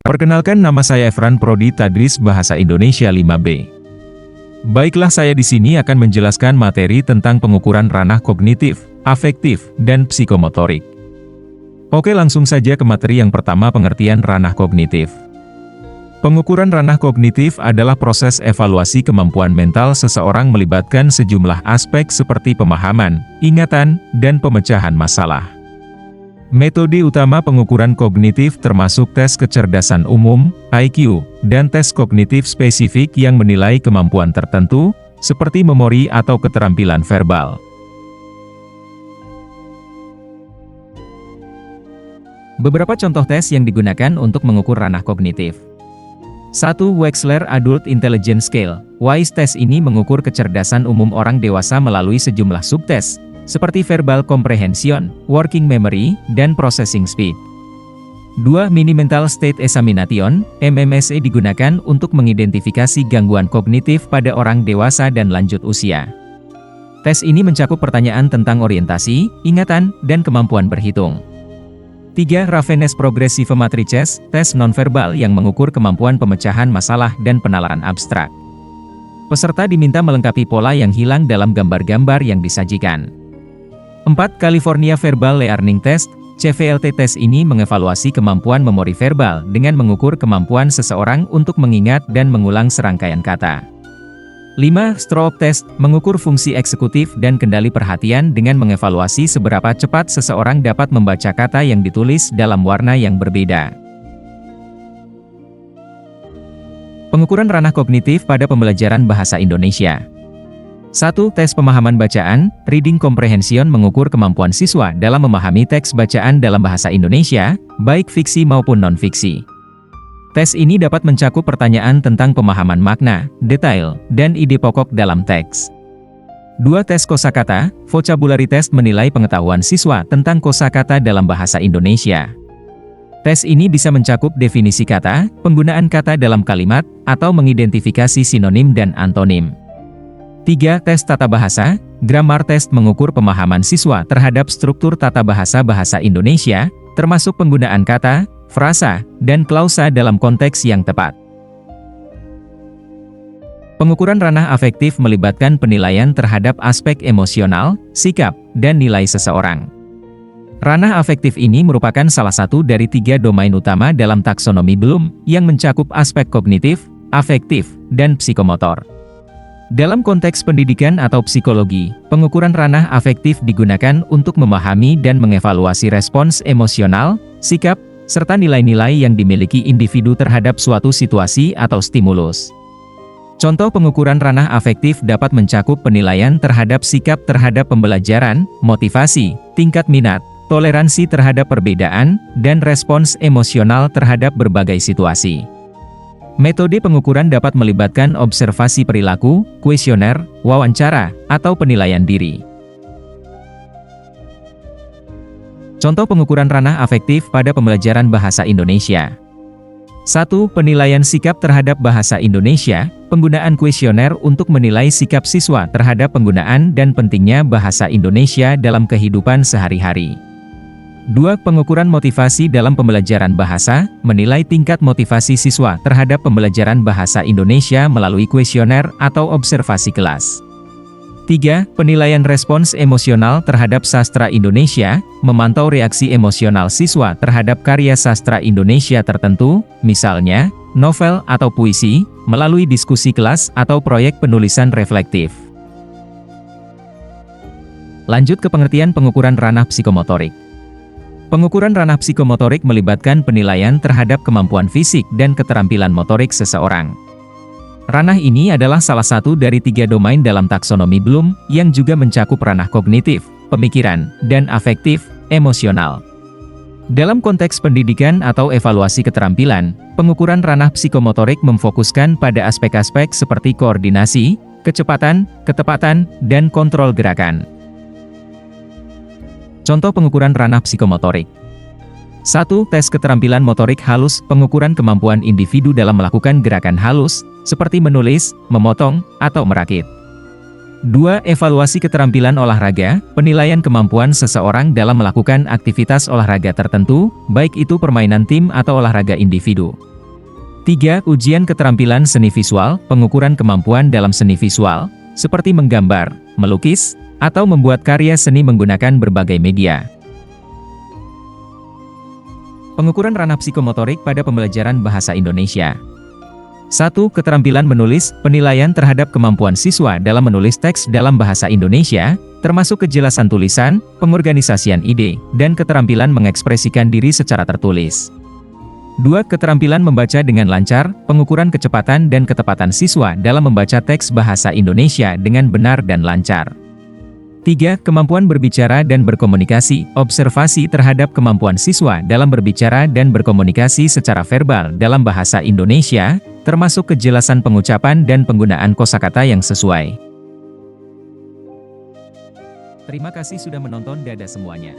Perkenalkan, nama saya Efran Prodi Tadris Bahasa Indonesia 5B. Baiklah, saya di sini akan menjelaskan materi tentang pengukuran ranah kognitif, afektif, dan psikomotorik. Oke, langsung saja ke materi yang pertama, pengertian ranah kognitif. Pengukuran ranah kognitif adalah proses evaluasi kemampuan mental seseorang melibatkan sejumlah aspek seperti pemahaman, ingatan, dan pemecahan masalah. Metode utama pengukuran kognitif termasuk tes kecerdasan umum, IQ, dan tes kognitif spesifik yang menilai kemampuan tertentu, seperti memori atau keterampilan verbal. Beberapa contoh tes yang digunakan untuk mengukur ranah kognitif. 1. Wechsler Adult Intelligence Scale. WISE tes ini mengukur kecerdasan umum orang dewasa melalui sejumlah subtes, seperti verbal comprehension, working memory, dan processing speed. 2. Mini Mental State Examination, MMSE digunakan untuk mengidentifikasi gangguan kognitif pada orang dewasa dan lanjut usia. Tes ini mencakup pertanyaan tentang orientasi, ingatan, dan kemampuan berhitung. 3. Ravenous Progressive Matrices, tes nonverbal yang mengukur kemampuan pemecahan masalah dan penalaran abstrak. Peserta diminta melengkapi pola yang hilang dalam gambar-gambar yang disajikan. 4. California Verbal Learning Test, CVLT tes ini mengevaluasi kemampuan memori verbal dengan mengukur kemampuan seseorang untuk mengingat dan mengulang serangkaian kata. 5. Stroop Test, mengukur fungsi eksekutif dan kendali perhatian dengan mengevaluasi seberapa cepat seseorang dapat membaca kata yang ditulis dalam warna yang berbeda. Pengukuran ranah kognitif pada pembelajaran bahasa Indonesia. 1. Tes pemahaman bacaan, Reading Comprehension mengukur kemampuan siswa dalam memahami teks bacaan dalam bahasa Indonesia, baik fiksi maupun non-fiksi. Tes ini dapat mencakup pertanyaan tentang pemahaman makna, detail, dan ide pokok dalam teks. 2. Tes kosakata, Vocabulary Test menilai pengetahuan siswa tentang kosakata dalam bahasa Indonesia. Tes ini bisa mencakup definisi kata, penggunaan kata dalam kalimat, atau mengidentifikasi sinonim dan antonim. 3. Tes tata bahasa, Grammar Test mengukur pemahaman siswa terhadap struktur tata bahasa bahasa Indonesia, termasuk penggunaan kata, frasa, dan klausa dalam konteks yang tepat. Pengukuran ranah afektif melibatkan penilaian terhadap aspek emosional, sikap, dan nilai seseorang. Ranah afektif ini merupakan salah satu dari 3 domain utama dalam taksonomi Bloom, yang mencakup aspek kognitif, afektif, dan psikomotor. Dalam konteks pendidikan atau psikologi, pengukuran ranah afektif digunakan untuk memahami dan mengevaluasi respons emosional, sikap, serta nilai-nilai yang dimiliki individu terhadap suatu situasi atau stimulus. Contoh pengukuran ranah afektif dapat mencakup penilaian terhadap sikap terhadap pembelajaran, motivasi, tingkat minat, toleransi terhadap perbedaan, dan respons emosional terhadap berbagai situasi. Metode pengukuran dapat melibatkan observasi perilaku, kuesioner, wawancara, atau penilaian diri. Contoh pengukuran ranah afektif pada pembelajaran bahasa Indonesia. 1. Penilaian sikap terhadap bahasa Indonesia, penggunaan kuesioner untuk menilai sikap siswa terhadap penggunaan dan pentingnya bahasa Indonesia dalam kehidupan sehari-hari. 2. Pengukuran motivasi dalam pembelajaran bahasa, menilai tingkat motivasi siswa terhadap pembelajaran bahasa Indonesia melalui kuesioner atau observasi kelas. 3. Penilaian respons emosional terhadap sastra Indonesia, memantau reaksi emosional siswa terhadap karya sastra Indonesia tertentu, misalnya, novel atau puisi, melalui diskusi kelas atau proyek penulisan reflektif. Lanjut ke pengertian pengukuran ranah psikomotorik. Pengukuran ranah psikomotorik melibatkan penilaian terhadap kemampuan fisik dan keterampilan motorik seseorang. Ranah ini adalah salah satu dari 3 domain dalam taksonomi Bloom, yang juga mencakup ranah kognitif, pemikiran, dan afektif, emosional. Dalam konteks pendidikan atau evaluasi keterampilan, pengukuran ranah psikomotorik memfokuskan pada aspek-aspek seperti koordinasi, kecepatan, ketepatan, dan kontrol gerakan. Contoh pengukuran ranah psikomotorik. 1. Tes keterampilan motorik halus, pengukuran kemampuan individu dalam melakukan gerakan halus, seperti menulis, memotong, atau merakit. 2. Evaluasi keterampilan olahraga, penilaian kemampuan seseorang dalam melakukan aktivitas olahraga tertentu, baik itu permainan tim atau olahraga individu. 3. Ujian keterampilan seni visual, pengukuran kemampuan dalam seni visual, seperti menggambar, melukis, atau membuat karya seni menggunakan berbagai media. Pengukuran ranah psikomotorik pada pembelajaran bahasa Indonesia. 1. Keterampilan menulis, penilaian terhadap kemampuan siswa dalam menulis teks dalam bahasa Indonesia, termasuk kejelasan tulisan, pengorganisasian ide, dan keterampilan mengekspresikan diri secara tertulis. 2. Keterampilan membaca dengan lancar, pengukuran kecepatan dan ketepatan siswa dalam membaca teks bahasa Indonesia dengan benar dan lancar. 3. Kemampuan berbicara dan berkomunikasi, observasi terhadap kemampuan siswa dalam berbicara dan berkomunikasi secara verbal dalam bahasa Indonesia, termasuk kejelasan pengucapan dan penggunaan kosakata yang sesuai. Terima kasih sudah menonton. Dadah semuanya.